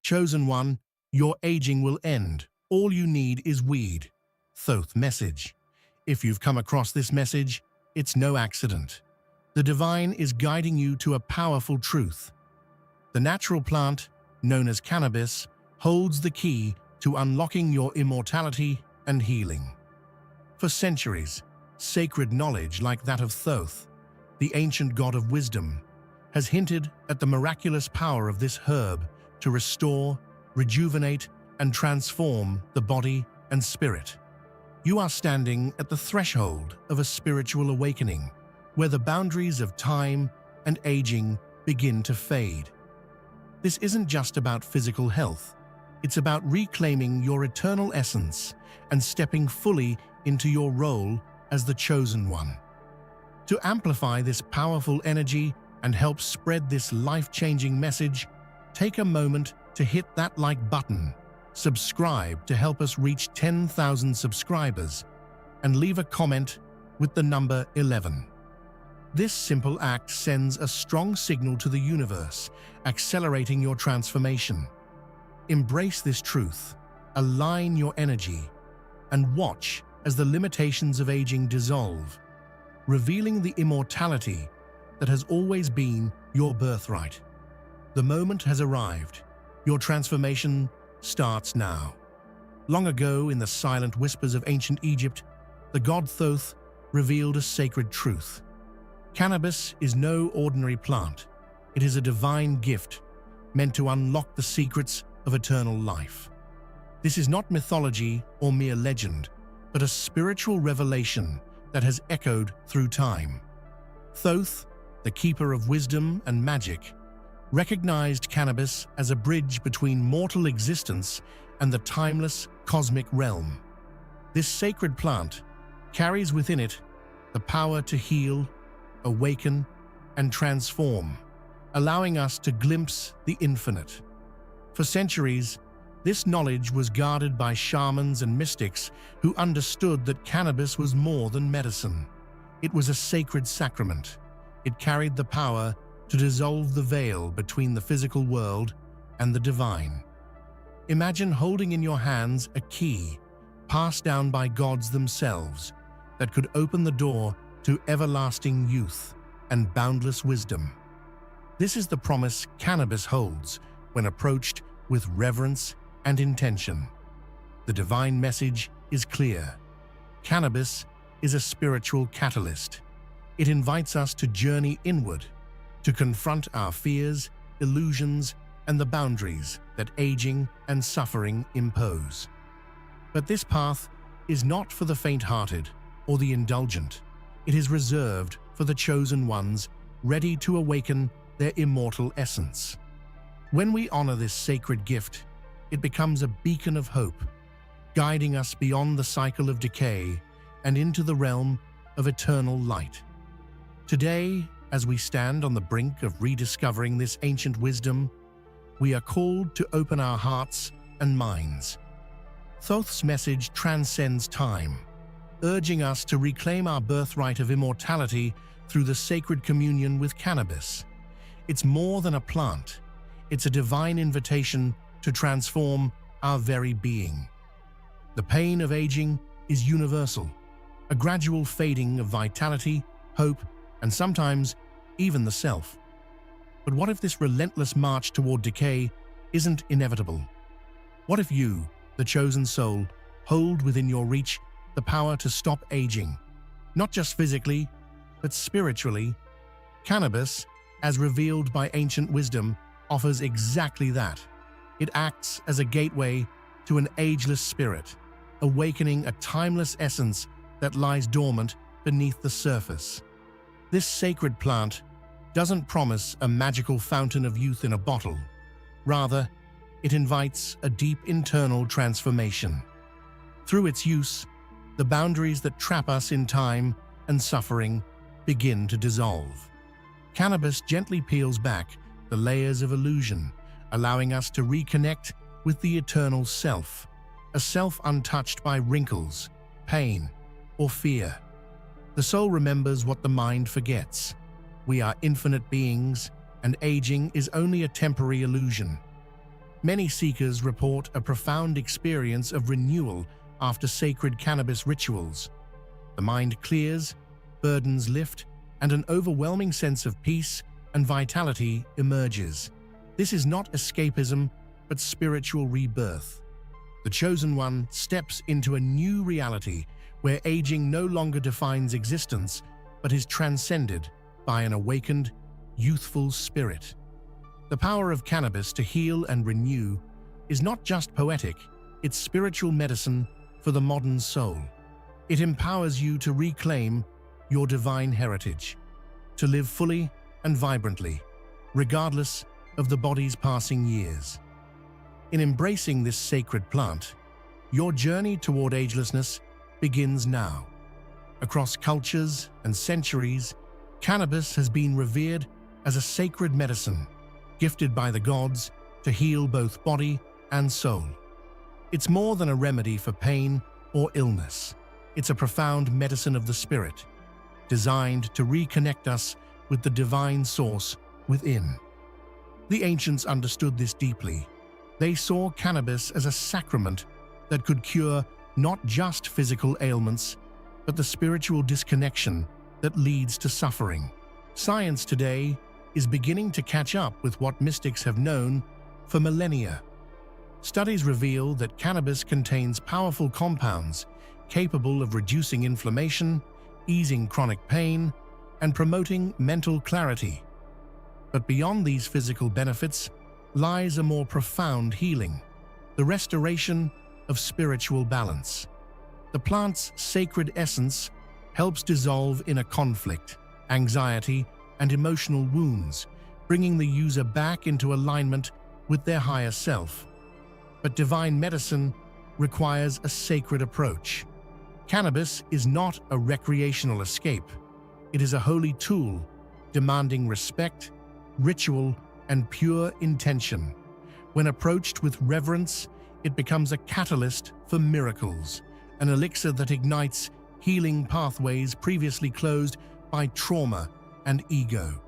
Chosen One, your aging will end. All you need is weed. Thoth message. If you've come across this message, it's no accident. The divine is guiding you to a powerful truth. The natural plant, known as cannabis, holds the key to unlocking your immortality and healing. For centuries, sacred knowledge like that of Thoth, the ancient god of wisdom, has hinted at the miraculous power of this herb to restore, rejuvenate, and transform the body and spirit. You are standing at the threshold of a spiritual awakening, where the boundaries of time and aging begin to fade. This isn't just about physical health. It's about reclaiming your eternal essence and stepping fully into your role as the Chosen One. To amplify this powerful energy and help spread this life-changing message, take a moment to hit that like button, subscribe to help us reach 10,000 subscribers, and leave a comment with the number 11. This simple act sends a strong signal to the universe, accelerating your transformation. Embrace this truth, align your energy, and watch as the limitations of aging dissolve, revealing the immortality that has always been your birthright. The moment has arrived. Your transformation starts now. Long ago, in the silent whispers of ancient Egypt, the god Thoth revealed a sacred truth. Cannabis is no ordinary plant. It is a divine gift meant to unlock the secrets of eternal life. This is not mythology or mere legend, but a spiritual revelation that has echoed through time. Thoth, the keeper of wisdom and magic, recognized cannabis as a bridge between mortal existence and the timeless cosmic realm. This sacred plant carries within it the power to heal, awaken, and transform, allowing us to glimpse the infinite. For centuries, this knowledge was guarded by shamans and mystics who understood that cannabis was more than medicine. It was a sacred sacrament. It carried the power to dissolve the veil between the physical world and the divine. Imagine holding in your hands a key passed down by gods themselves that could open the door to everlasting youth and boundless wisdom. This is the promise cannabis holds when approached with reverence and intention. The divine message is clear. Cannabis is a spiritual catalyst. It invites us to journey inward, to confront our fears, illusions, and the boundaries that aging and suffering impose. But this path is not for the faint-hearted or the indulgent. It is reserved for the chosen ones ready to awaken their immortal essence. When we honor this sacred gift, it becomes a beacon of hope, guiding us beyond the cycle of decay and into the realm of eternal light. Today, as we stand on the brink of rediscovering this ancient wisdom, we are called to open our hearts and minds. Thoth's message transcends time, urging us to reclaim our birthright of immortality through the sacred communion with cannabis. It's more than a plant. It's a divine invitation to transform our very being. The pain of aging is universal, a gradual fading of vitality, hope, and sometimes even the self. But what if this relentless march toward decay isn't inevitable? What if you, the chosen soul, hold within your reach the power to stop aging, not just physically, but spiritually? Cannabis, as revealed by ancient wisdom, offers exactly that. It acts as a gateway to an ageless spirit, awakening a timeless essence that lies dormant beneath the surface. This sacred plant doesn't promise a magical fountain of youth in a bottle. Rather, it invites a deep internal transformation. Through its use, the boundaries that trap us in time and suffering begin to dissolve. Cannabis gently peels back the layers of illusion, allowing us to reconnect with the eternal self, a self untouched by wrinkles, pain, or fear. The soul remembers what the mind forgets. We are infinite beings, and aging is only a temporary illusion. Many seekers report a profound experience of renewal after sacred cannabis rituals. The mind clears, burdens lift, and an overwhelming sense of peace and vitality emerges. This is not escapism, but spiritual rebirth. The chosen one steps into a new reality where aging no longer defines existence, but is transcended by an awakened, youthful spirit. The power of cannabis to heal and renew is not just poetic, it's spiritual medicine for the modern soul. It empowers you to reclaim your divine heritage, to live fully and vibrantly, regardless of the body's passing years. In embracing this sacred plant, your journey toward agelessness begins now. Across cultures and centuries, cannabis has been revered as a sacred medicine, gifted by the gods to heal both body and soul. It's more than a remedy for pain or illness. It's a profound medicine of the spirit, designed to reconnect us with the divine source within. The ancients understood this deeply. They saw cannabis as a sacrament that could cure not just physical ailments, but the spiritual disconnection that leads to suffering. Science today is beginning to catch up with what mystics have known for millennia. Studies reveal that cannabis contains powerful compounds capable of reducing inflammation, easing chronic pain, and promoting mental clarity. But beyond these physical benefits lies a more profound healing, the restoration of spiritual balance. The plant's sacred essence helps dissolve inner conflict, anxiety, and emotional wounds, bringing the user back into alignment with their higher self. But divine medicine requires a sacred approach. Cannabis is not a recreational escape. It is a holy tool, demanding respect, ritual, and pure intention. When approached with reverence, it becomes a catalyst for miracles, an elixir that ignites healing pathways previously closed by trauma and ego.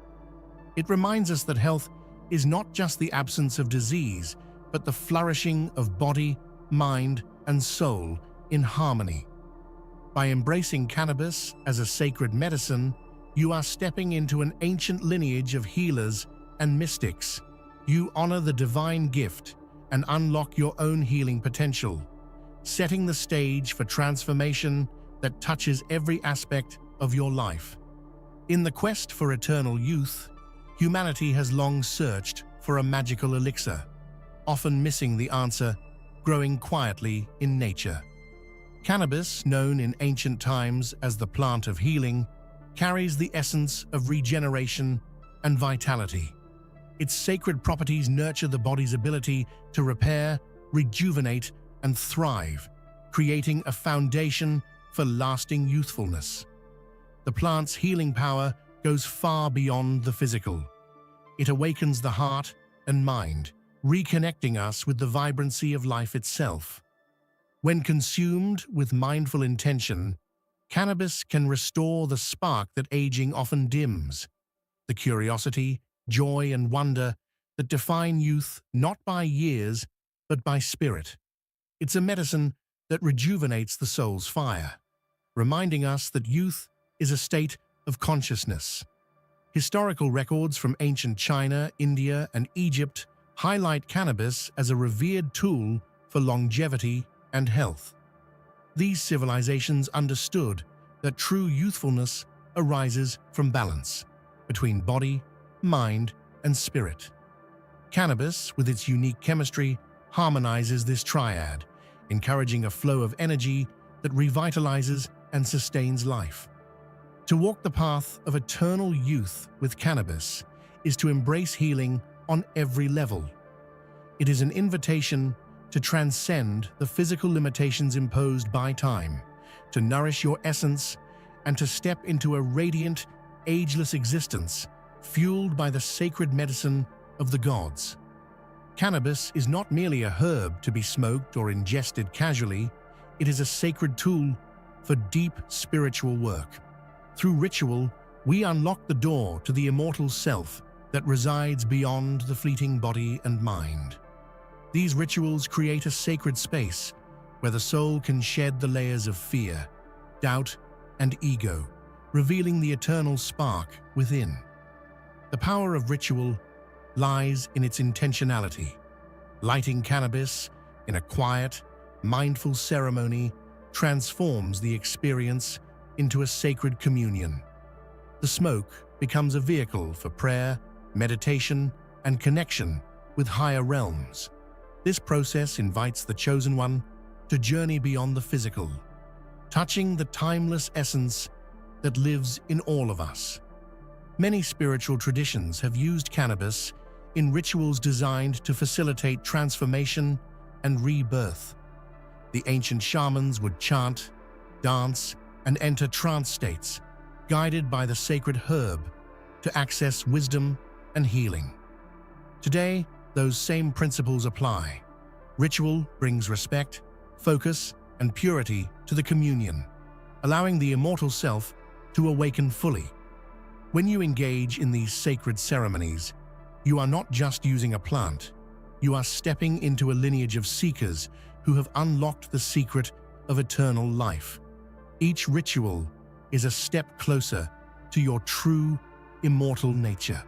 It reminds us that health is not just the absence of disease, but the flourishing of body, mind, and soul in harmony. By embracing cannabis as a sacred medicine, you are stepping into an ancient lineage of healers and mystics. You honor the divine gift and unlock your own healing potential, setting the stage for transformation that touches every aspect of your life. In the quest for eternal youth, humanity has long searched for a magical elixir, often missing the answer, growing quietly in nature. Cannabis, known in ancient times as the plant of healing, carries the essence of regeneration and vitality. Its sacred properties nurture the body's ability to repair, rejuvenate, and thrive, creating a foundation for lasting youthfulness. The plant's healing power goes far beyond the physical. It awakens the heart and mind, reconnecting us with the vibrancy of life itself. When consumed with mindful intention, cannabis can restore the spark that aging often dims, the curiosity, joy, and wonder that define youth not by years, but by spirit. It's a medicine that rejuvenates the soul's fire, reminding us that youth is a state of consciousness. Historical records from ancient China, India, and Egypt highlight cannabis as a revered tool for longevity and health. These civilizations understood that true youthfulness arises from balance between body, mind, and spirit. Cannabis, with its unique chemistry, harmonizes this triad, encouraging a flow of energy that revitalizes and sustains life. To walk the path of eternal youth with cannabis is to embrace healing on every level. It is an invitation to transcend the physical limitations imposed by time, to nourish your essence, and to step into a radiant, ageless existence fueled by the sacred medicine of the gods. Cannabis is not merely a herb to be smoked or ingested casually, it is a sacred tool for deep spiritual work. Through ritual, we unlock the door to the immortal self that resides beyond the fleeting body and mind. These rituals create a sacred space where the soul can shed the layers of fear, doubt, and ego, revealing the eternal spark within. The power of ritual lies in its intentionality. Lighting cannabis in a quiet, mindful ceremony transforms the experience into a sacred communion. The smoke becomes a vehicle for prayer, meditation, and connection with higher realms. This process invites the chosen one to journey beyond the physical, touching the timeless essence that lives in all of us. Many spiritual traditions have used cannabis in rituals designed to facilitate transformation and rebirth. The ancient shamans would chant, dance, and enter trance states, guided by the sacred herb to access wisdom and healing. Today, those same principles apply. Ritual brings respect, focus, and purity to the communion, allowing the immortal self to awaken fully. When you engage in these sacred ceremonies, you are not just using a plant, you are stepping into a lineage of seekers who have unlocked the secret of eternal life. Each ritual is a step closer to your true, immortal nature.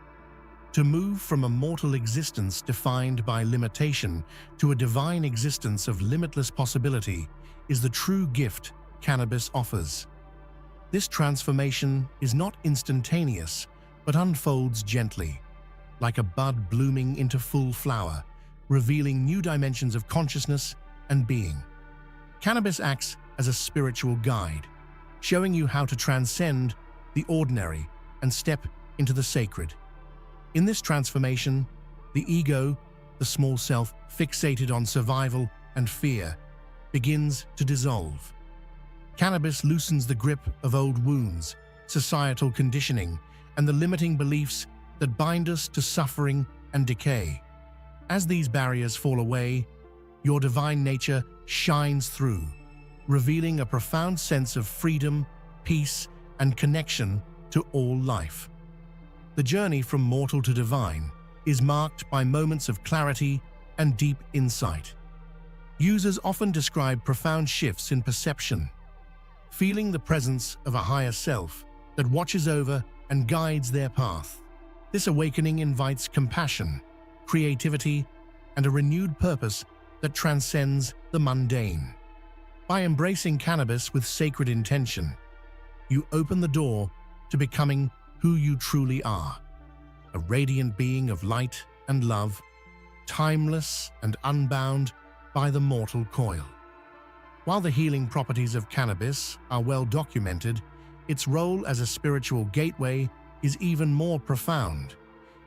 To move from a mortal existence defined by limitation to a divine existence of limitless possibility is the true gift cannabis offers. This transformation is not instantaneous, but unfolds gently, like a bud blooming into full flower, revealing new dimensions of consciousness and being. Cannabis acts as a spiritual guide, showing you how to transcend the ordinary and step into the sacred. In this transformation, the ego, the small self fixated on survival and fear, begins to dissolve. Cannabis loosens the grip of old wounds, societal conditioning, and the limiting beliefs that bind us to suffering and decay. As these barriers fall away, your divine nature shines through, revealing a profound sense of freedom, peace, and connection to all life. The journey from mortal to divine is marked by moments of clarity and deep insight. Users often describe profound shifts in perception, feeling the presence of a higher self that watches over and guides their path. This awakening invites compassion, creativity, and a renewed purpose that transcends the mundane. By embracing cannabis with sacred intention, you open the door to becoming who you truly are, a radiant being of light and love, timeless and unbound by the mortal coil. While the healing properties of cannabis are well documented, its role as a spiritual gateway is even more profound.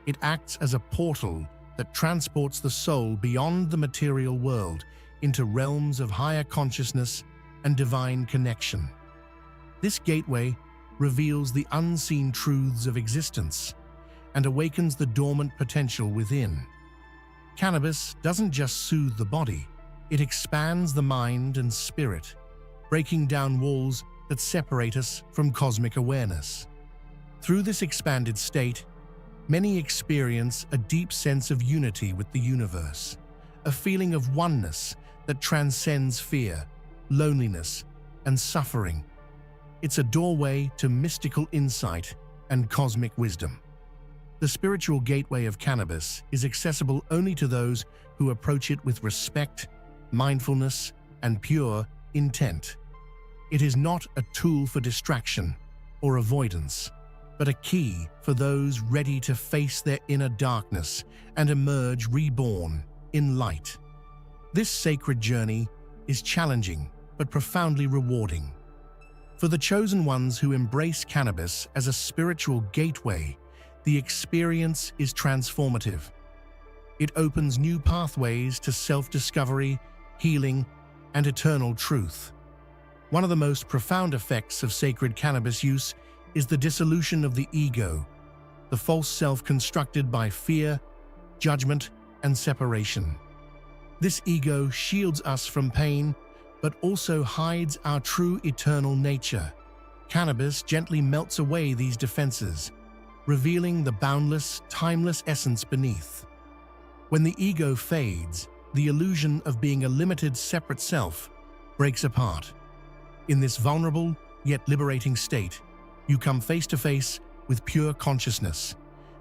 It acts as a portal that transports the soul beyond the material world into realms of higher consciousness and divine connection. This gateway reveals the unseen truths of existence and awakens the dormant potential within. Cannabis doesn't just soothe the body, it expands the mind and spirit, breaking down walls that separate us from cosmic awareness. Through this expanded state, many experience a deep sense of unity with the universe, a feeling of oneness that transcends fear, loneliness, and suffering. It's a doorway to mystical insight and cosmic wisdom. The spiritual gateway of cannabis is accessible only to those who approach it with respect, mindfulness, and pure intent. It is not a tool for distraction or avoidance, but a key for those ready to face their inner darkness and emerge reborn in light. This sacred journey is challenging but profoundly rewarding. For the chosen ones who embrace cannabis as a spiritual gateway, the experience is transformative. It opens new pathways to self-discovery, healing, and eternal truth. One of the most profound effects of sacred cannabis use is the dissolution of the ego, the false self constructed by fear, judgment, and separation. This ego shields us from pain, but also hides our true eternal nature. Cannabis gently melts away these defenses, revealing the boundless, timeless essence beneath. When the ego fades, the illusion of being a limited, separate self breaks apart. In this vulnerable, yet liberating state, you come face to face with pure consciousness,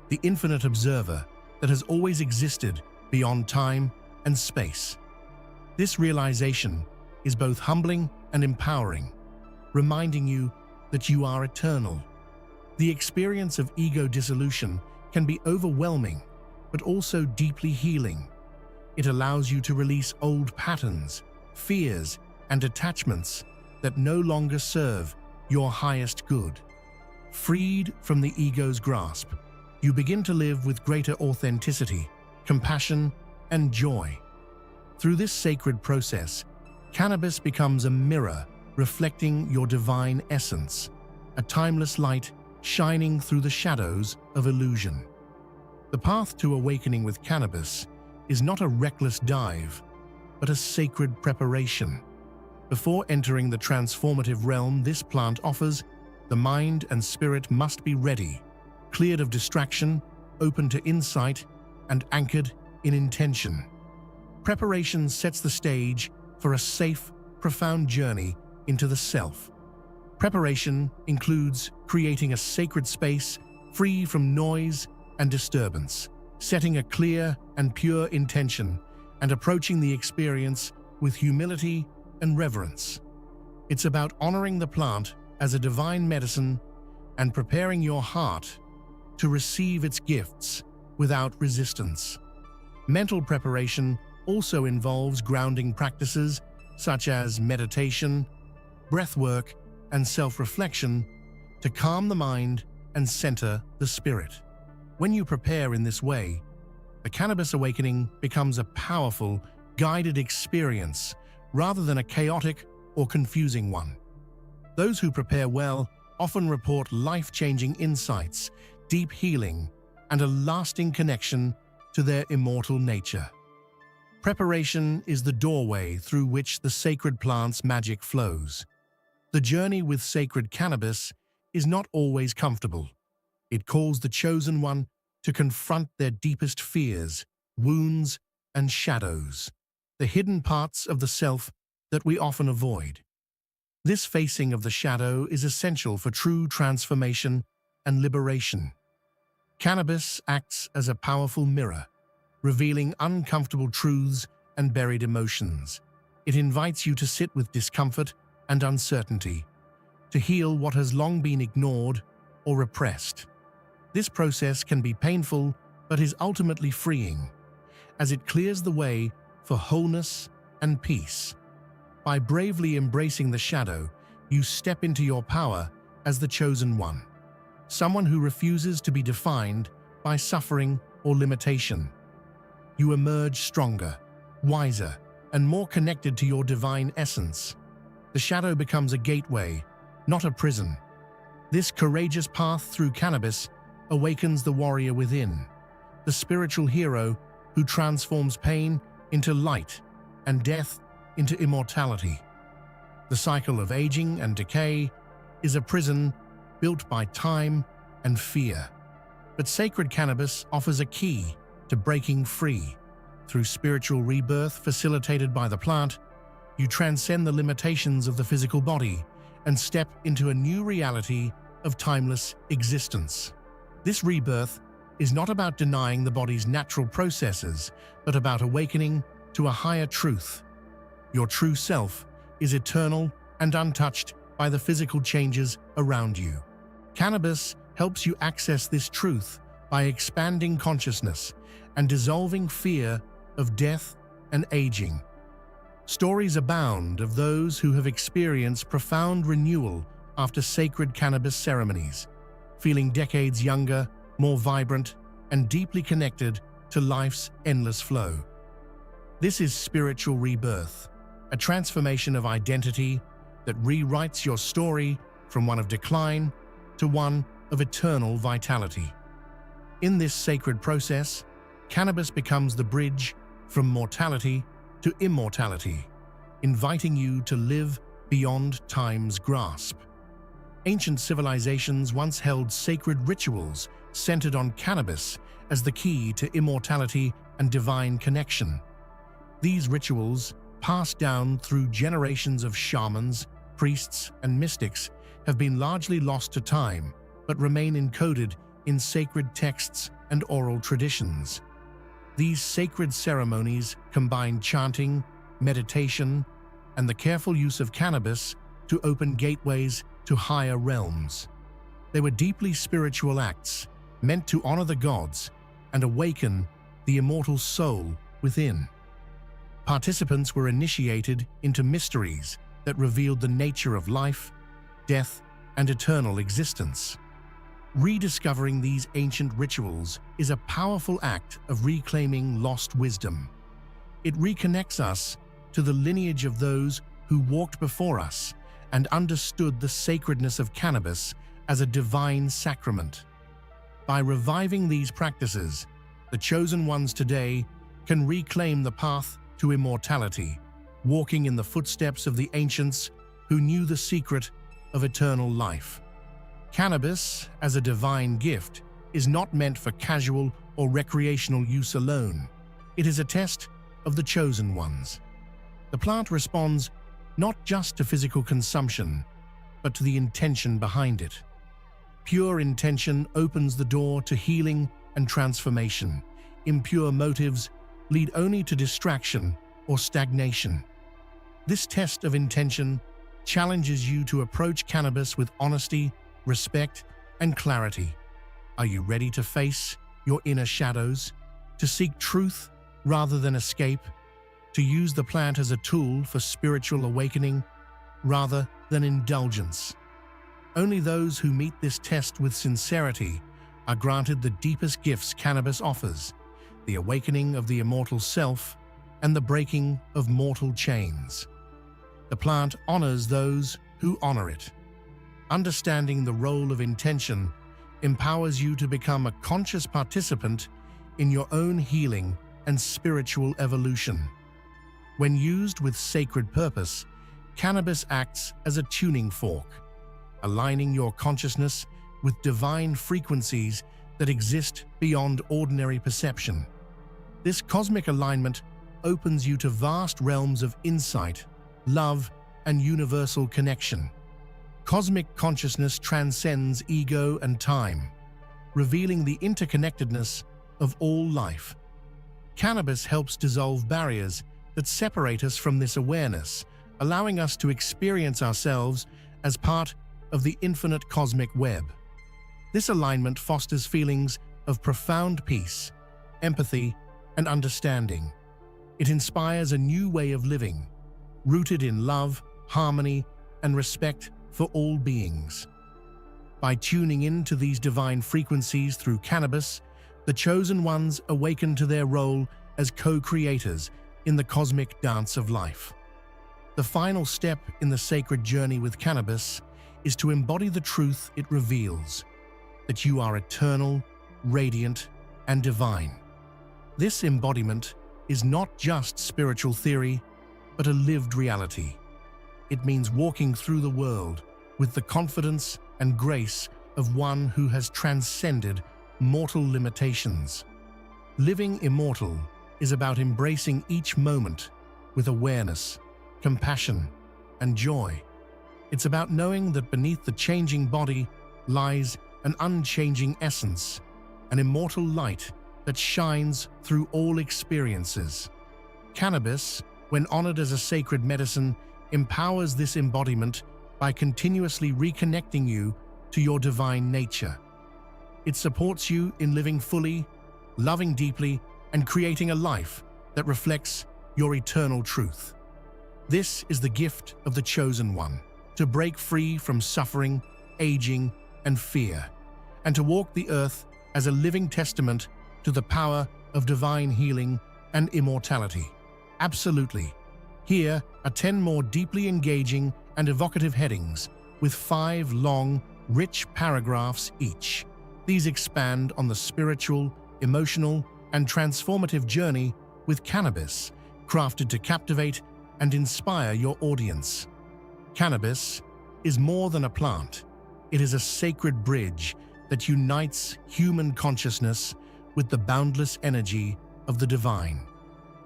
the infinite observer that has always existed beyond time and space. This realization is both humbling and empowering, reminding you that you are eternal. The experience of ego dissolution can be overwhelming, but also deeply healing. It allows you to release old patterns, fears, and attachments that no longer serve your highest good. Freed from the ego's grasp, you begin to live with greater authenticity, compassion, and joy. Through this sacred process, cannabis becomes a mirror reflecting your divine essence, a timeless light shining through the shadows of illusion. The path to awakening with cannabis is not a reckless dive, but a sacred preparation. Before entering the transformative realm this plant offers, the mind and spirit must be ready, cleared of distraction, open to insight, and anchored in intention. Preparation sets the stage for a safe, profound journey into the self. Preparation includes creating a sacred space free from noise and disturbance, setting a clear and pure intention, and approaching the experience with humility and reverence. It's about honoring the plant as a divine medicine and preparing your heart to receive its gifts without resistance. Mental preparation also involves grounding practices such as meditation, breathwork, and self-reflection to calm the mind and center the spirit. When you prepare in this way, the cannabis awakening becomes a powerful, guided experience rather than a chaotic or confusing one. Those who prepare well often report life-changing insights, deep healing, and a lasting connection to their immortal nature. Preparation is the doorway through which the sacred plant's magic flows. The journey with sacred cannabis is not always comfortable. It calls the chosen one to confront their deepest fears, wounds, and shadows, the hidden parts of the self that we often avoid. This facing of the shadow is essential for true transformation and liberation. Cannabis acts as a powerful mirror, revealing uncomfortable truths and buried emotions. It invites you to sit with discomfort and uncertainty, to heal what has long been ignored or repressed. This process can be painful, but is ultimately freeing, as it clears the way for wholeness and peace. By bravely embracing the shadow, you step into your power as the chosen one, someone who refuses to be defined by suffering or limitation. You emerge stronger, wiser, and more connected to your divine essence. The shadow becomes a gateway, not a prison. This courageous path through cannabis awakens the warrior within, the spiritual hero who transforms pain into light and death into immortality. The cycle of aging and decay is a prison built by time and fear. But sacred cannabis offers a key to breaking free. Through spiritual rebirth facilitated by the plant, you transcend the limitations of the physical body and step into a new reality of timeless existence. This rebirth is not about denying the body's natural processes, but about awakening to a higher truth. Your true self is eternal and untouched by the physical changes around you. Cannabis helps you access this truth by expanding consciousness and dissolving fear of death and aging. Stories abound of those who have experienced profound renewal after sacred cannabis ceremonies, feeling decades younger, more vibrant, and deeply connected to life's endless flow. This is spiritual rebirth, a transformation of identity that rewrites your story from one of decline to one of eternal vitality. In this sacred process, cannabis becomes the bridge from mortality to immortality, inviting you to live beyond time's grasp. Ancient civilizations once held sacred rituals centered on cannabis as the key to immortality and divine connection. These rituals, passed down through generations of shamans, priests, and mystics, have been largely lost to time, but remain encoded in sacred texts and oral traditions. These sacred ceremonies combine chanting, meditation, and the careful use of cannabis to open gateways to higher realms. They were deeply spiritual acts, meant to honor the gods and awaken the immortal soul within. Participants were initiated into mysteries that revealed the nature of life, death, and eternal existence. Rediscovering these ancient rituals is a powerful act of reclaiming lost wisdom. It reconnects us to the lineage of those who walked before us and understood the sacredness of cannabis as a divine sacrament. By reviving these practices, the chosen ones today can reclaim the path to immortality, walking in the footsteps of the ancients who knew the secret of eternal life. Cannabis, as a divine gift, is not meant for casual or recreational use alone. It is a test of the chosen ones. The plant responds not just to physical consumption, but to the intention behind it. Pure intention opens the door to healing and transformation. Impure motives lead only to distraction or stagnation. This test of intention challenges you to approach cannabis with honesty, respect, and clarity. Are you ready to face your inner shadows, to seek truth rather than escape, to use the plant as a tool for spiritual awakening rather than indulgence? Only those who meet this test with sincerity are granted the deepest gifts cannabis offers: the awakening of the immortal self and the breaking of mortal chains. The plant honors those who honor it. Understanding the role of intention empowers you to become a conscious participant in your own healing and spiritual evolution. When used with sacred purpose, cannabis acts as a tuning fork, aligning your consciousness with divine frequencies that exist beyond ordinary perception. This cosmic alignment opens you to vast realms of insight, love, and universal connection. Cosmic consciousness transcends ego and time, revealing the interconnectedness of all life. Cannabis helps dissolve barriers that separate us from this awareness, allowing us to experience ourselves as part of the infinite cosmic web. This alignment fosters feelings of profound peace, empathy, and understanding. It inspires a new way of living, rooted in love, harmony, and respect for all beings. By tuning in to these divine frequencies through cannabis, the chosen ones awaken to their role as co-creators in the cosmic dance of life. The final step in the sacred journey with cannabis is to embody the truth it reveals, that you are eternal, radiant, and divine. This embodiment is not just spiritual theory, but a lived reality. It means walking through the world with the confidence and grace of one who has transcended mortal limitations. Living immortal is about embracing each moment with awareness, compassion, and joy. It's about knowing that beneath the changing body lies an unchanging essence, an immortal light that shines through all experiences. Cannabis, when honored as a sacred medicine, empowers this embodiment by continuously reconnecting you to your divine nature. It supports you in living fully, loving deeply, and creating a life that reflects your eternal truth. This is the gift of the chosen one, to break free from suffering, aging, and fear, and to walk the earth as a living testament to the power of divine healing and immortality. Absolutely. Here are 10 more deeply engaging and evocative headings, with 5 long, rich paragraphs each. These expand on the spiritual, emotional, and transformative journey with cannabis, crafted to captivate and inspire your audience. Cannabis is more than a plant. It is a sacred bridge that unites human consciousness with the boundless energy of the divine.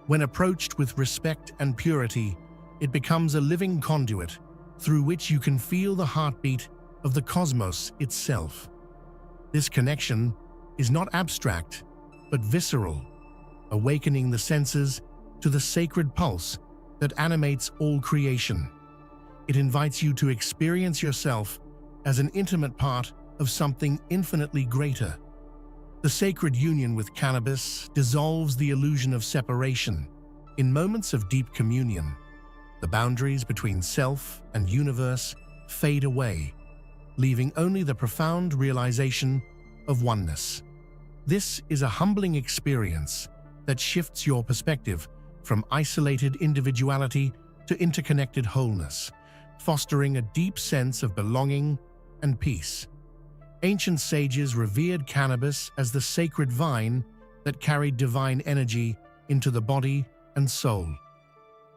When approached with respect and purity, it becomes a living conduit through which you can feel the heartbeat of the cosmos itself. This connection is not abstract, but visceral, awakening the senses to the sacred pulse that animates all creation. It invites you to experience yourself as an intimate part of something infinitely greater. The sacred union with cannabis dissolves the illusion of separation. In moments of deep communion, the boundaries between self and universe fade away, leaving only the profound realization of oneness. This is a humbling experience that shifts your perspective from isolated individuality to interconnected wholeness, fostering a deep sense of belonging and peace. Ancient sages revered cannabis as the sacred vine that carried divine energy into the body and soul.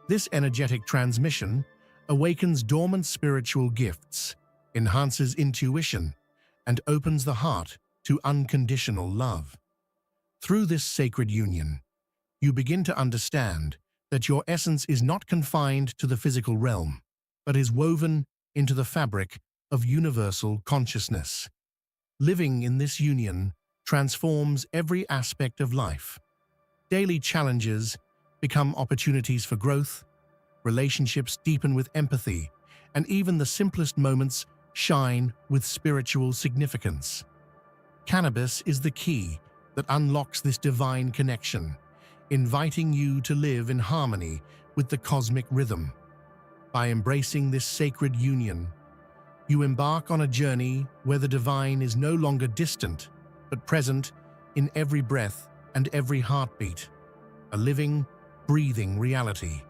This energetic transmission awakens dormant spiritual gifts, enhances intuition, and opens the heart to unconditional love. Through this sacred union, you begin to understand that your essence is not confined to the physical realm, but is woven into the fabric of universal consciousness. Living in this union transforms every aspect of life. Daily challenges become opportunities for growth, relationships deepen with empathy, and even the simplest moments shine with spiritual significance. Cannabis is the key that unlocks this divine connection, inviting you to live in harmony with the cosmic rhythm. By embracing this sacred union, you embark on a journey where the divine is no longer distant, but present in every breath and every heartbeat, a living, breathing reality.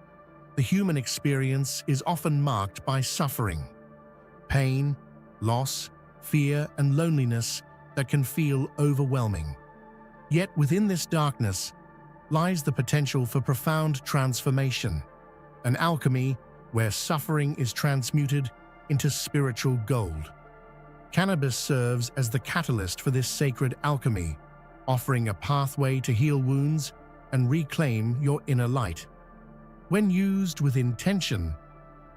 The human experience is often marked by suffering, pain, loss, fear, and loneliness that can feel overwhelming. Yet within this darkness lies the potential for profound transformation, an alchemy where suffering is transmuted into spiritual gold. Cannabis serves as the catalyst for this sacred alchemy, offering a pathway to heal wounds and reclaim your inner light. When used with intention,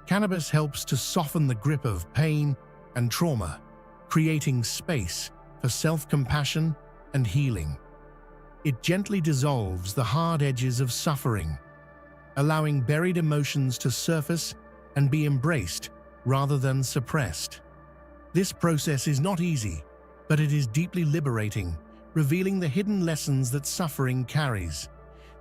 cannabis helps to soften the grip of pain and trauma, creating space for self-compassion and healing. It gently dissolves the hard edges of suffering, allowing buried emotions to surface and be embraced rather than suppressed. This process is not easy, but it is deeply liberating, revealing the hidden lessons that suffering carries.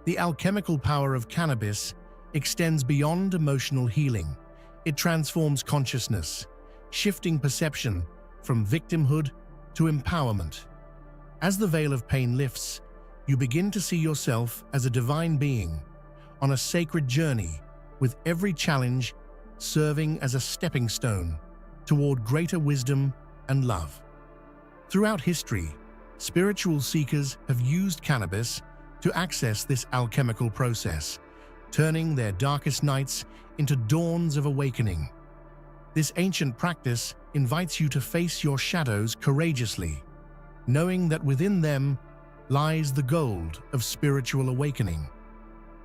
The alchemical power of cannabis extends beyond emotional healing. It transforms consciousness, shifting perception from victimhood to empowerment. As the veil of pain lifts, you begin to see yourself as a divine being on a sacred journey, with every challenge serving as a stepping stone toward greater wisdom and love. Throughout history, spiritual seekers have used cannabis to access this alchemical process, turning their darkest nights into dawns of awakening. This ancient practice invites you to face your shadows courageously, knowing that within them lies the gold of spiritual awakening.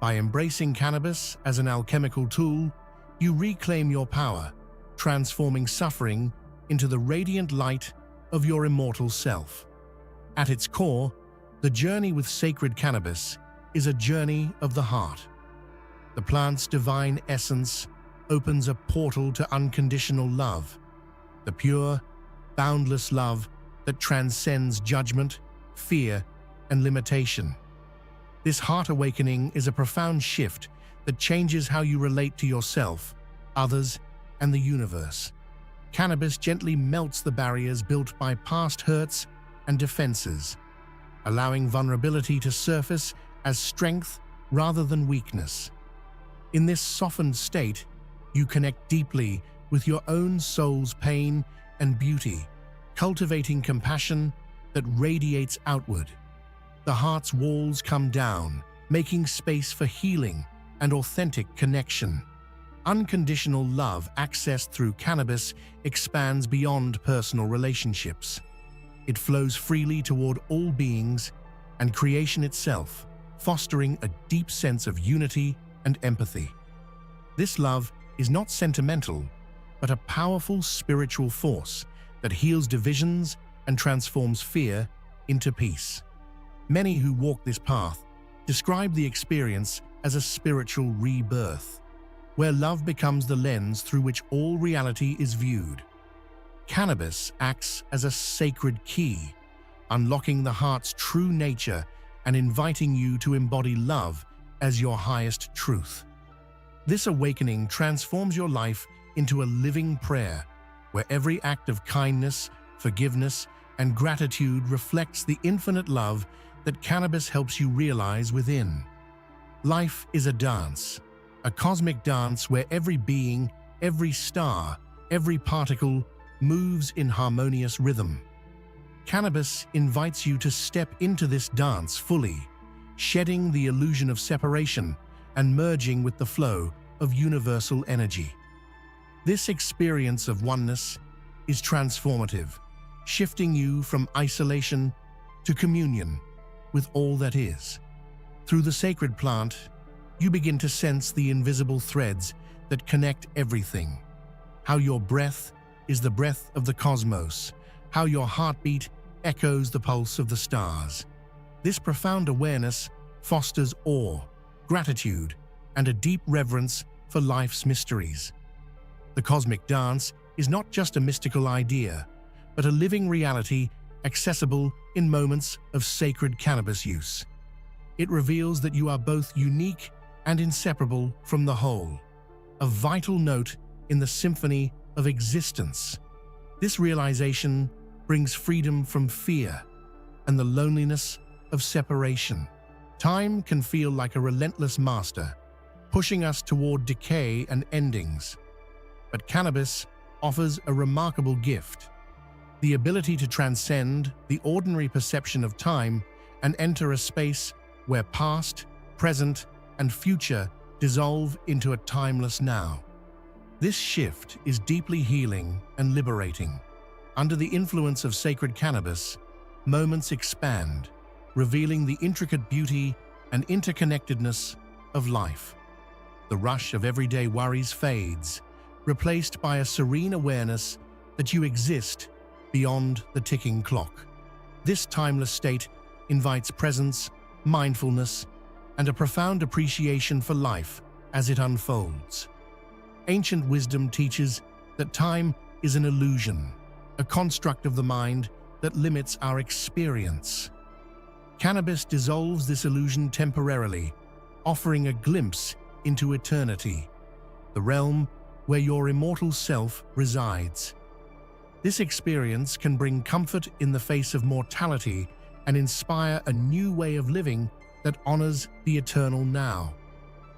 By embracing cannabis as an alchemical tool, you reclaim your power, transforming suffering into the radiant light of your immortal self. At its core, the journey with sacred cannabis is a journey of the heart. The plant's divine essence opens a portal to unconditional love, the pure, boundless love that transcends judgment, fear, and limitation. This heart awakening is a profound shift that changes how you relate to yourself, others, and the universe. Cannabis gently melts the barriers built by past hurts and defenses, allowing vulnerability to surface as strength rather than weakness. In this softened state, you connect deeply with your own soul's pain and beauty, cultivating compassion that radiates outward. The heart's walls come down, making space for healing and authentic connection. Unconditional love accessed through cannabis expands beyond personal relationships. It flows freely toward all beings and creation itself, fostering a deep sense of unity and empathy. This love is not sentimental, but a powerful spiritual force that heals divisions and transforms fear into peace. Many who walk this path describe the experience as a spiritual rebirth, where love becomes the lens through which all reality is viewed. Cannabis acts as a sacred key, unlocking the heart's true nature and inviting you to embody love as your highest truth. This awakening transforms your life into a living prayer, where every act of kindness, forgiveness, and gratitude reflects the infinite love that cannabis helps you realize within. Life is a dance, a cosmic dance where every being, every star, every particle moves in harmonious rhythm. Cannabis invites you to step into this dance fully, shedding the illusion of separation and merging with the flow of universal energy. This experience of oneness is transformative, shifting you from isolation to communion with all that is. Through the sacred plant, you begin to sense the invisible threads that connect everything. How your breath is the breath of the cosmos, how your heartbeat echoes the pulse of the stars. This profound awareness fosters awe, gratitude, and a deep reverence for life's mysteries. The cosmic dance is not just a mystical idea, but a living reality accessible in moments of sacred cannabis use. It reveals that you are both unique and inseparable from the whole, a vital note in the symphony of existence. This realization brings freedom from fear and the loneliness of separation. Time can feel like a relentless master, pushing us toward decay and endings. But cannabis offers a remarkable gift: the ability to transcend the ordinary perception of time and enter a space where past, present, and future dissolve into a timeless now. This shift is deeply healing and liberating. Under the influence of sacred cannabis, moments expand, revealing the intricate beauty and interconnectedness of life. The rush of everyday worries fades, replaced by a serene awareness that you exist beyond the ticking clock. This timeless state invites presence, mindfulness, and a profound appreciation for life as it unfolds. Ancient wisdom teaches that time is an illusion, a construct of the mind that limits our experience. Cannabis dissolves this illusion temporarily, offering a glimpse into eternity, the realm where your immortal self resides. This experience can bring comfort in the face of mortality and inspire a new way of living that honors the eternal now.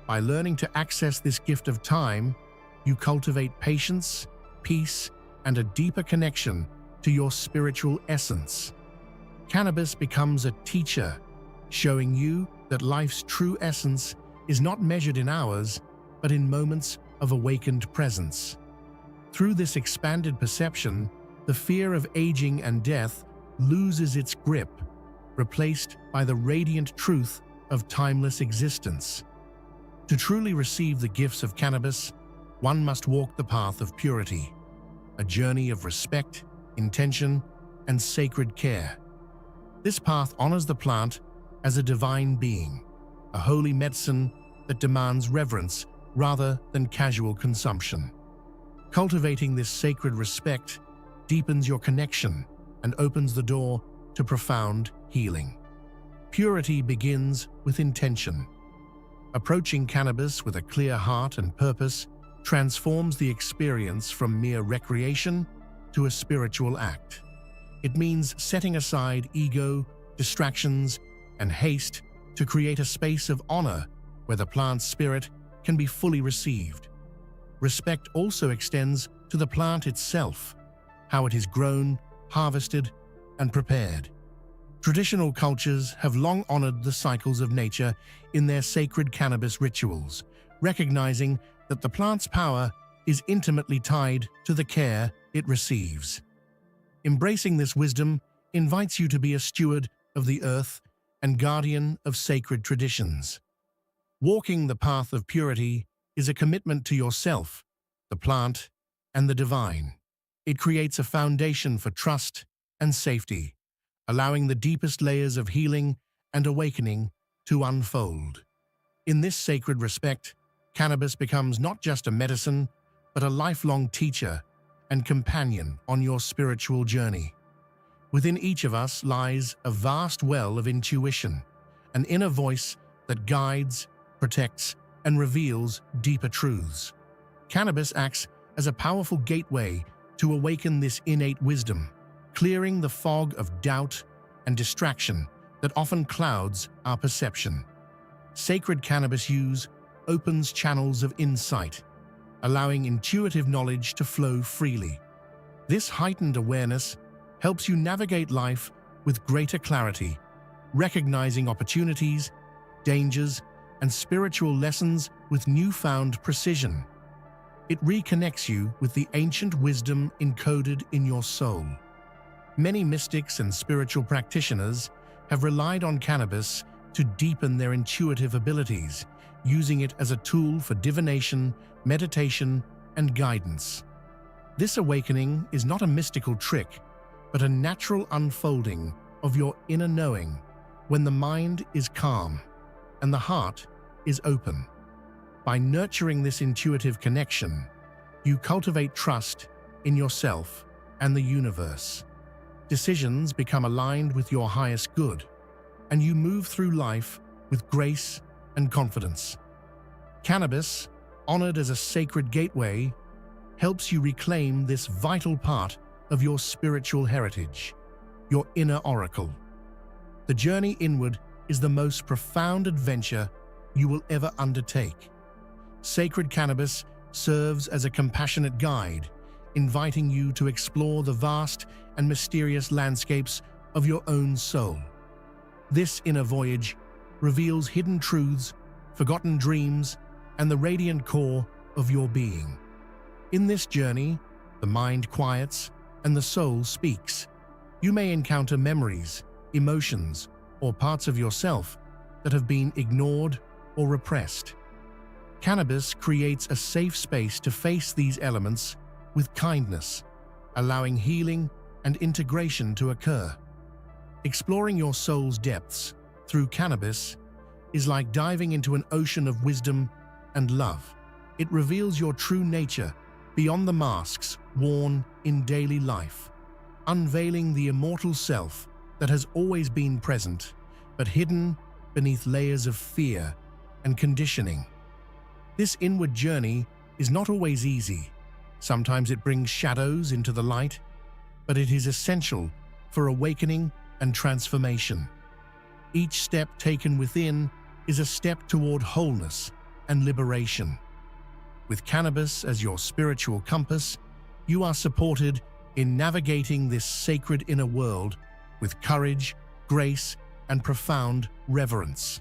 By learning to access this gift of time, you cultivate patience, peace, and a deeper connection to your spiritual essence. Cannabis becomes a teacher, showing you that life's true essence is not measured in hours, but in moments of awakened presence. Through this expanded perception, the fear of aging and death loses its grip, replaced by the radiant truth of timeless existence. To truly receive the gifts of cannabis, one must walk the path of purity, a journey of respect, intention, and sacred care. This path honors the plant as a divine being, a holy medicine that demands reverence rather than casual consumption. Cultivating this sacred respect deepens your connection and opens the door to profound healing. Purity begins with intention. Approaching cannabis with a clear heart and purpose transforms the experience from mere recreation to a spiritual act. It means setting aside ego, distractions, and haste to create a space of honor where the plant's spirit can be fully received. Respect also extends to the plant itself, how it is grown, harvested, and prepared. Traditional cultures have long honored the cycles of nature in their sacred cannabis rituals, recognizing that the plant's power is intimately tied to the care it receives. Embracing this wisdom invites you to be a steward of the earth and guardian of sacred traditions. Walking the path of purity is a commitment to yourself, the plant, and the divine. It creates a foundation for trust and safety, allowing the deepest layers of healing and awakening to unfold. In this sacred respect, cannabis becomes not just a medicine, but a lifelong teacher and companion on your spiritual journey. Within each of us lies a vast well of intuition, an inner voice that guides, protects, and reveals deeper truths. Cannabis acts as a powerful gateway to awaken this innate wisdom, clearing the fog of doubt and distraction that often clouds our perception. Sacred cannabis use opens channels of insight, allowing intuitive knowledge to flow freely. This heightened awareness helps you navigate life with greater clarity, recognizing opportunities, dangers, and spiritual lessons with newfound precision. It reconnects you with the ancient wisdom encoded in your soul. Many mystics and spiritual practitioners have relied on cannabis to deepen their intuitive abilities, using it as a tool for divination, meditation, and guidance. This awakening is not a mystical trick, but a natural unfolding of your inner knowing when the mind is calm and the heart is open. By nurturing this intuitive connection, you cultivate trust in yourself and the universe. Decisions become aligned with your highest good, and you move through life with grace and confidence. Cannabis, honored as a sacred gateway, helps you reclaim this vital part of your spiritual heritage, your inner oracle. The journey inward is the most profound adventure you will ever undertake. Sacred cannabis serves as a compassionate guide, inviting you to explore the vast and mysterious landscapes of your own soul. This inner voyage reveals hidden truths, forgotten dreams, and the radiant core of your being. In this journey, the mind quiets and the soul speaks. You may encounter memories, emotions, or parts of yourself that have been ignored or repressed. Cannabis creates a safe space to face these elements with kindness, allowing healing and integration to occur. Exploring your soul's depths through cannabis is like diving into an ocean of wisdom and love. It reveals your true nature beyond the masks worn in daily life, unveiling the immortal self that has always been present, but hidden beneath layers of fear and conditioning. This inward journey is not always easy. Sometimes it brings shadows into the light, but it is essential for awakening and transformation. Each step taken within is a step toward wholeness and liberation. With cannabis as your spiritual compass, you are supported in navigating this sacred inner world with courage, grace, and profound reverence.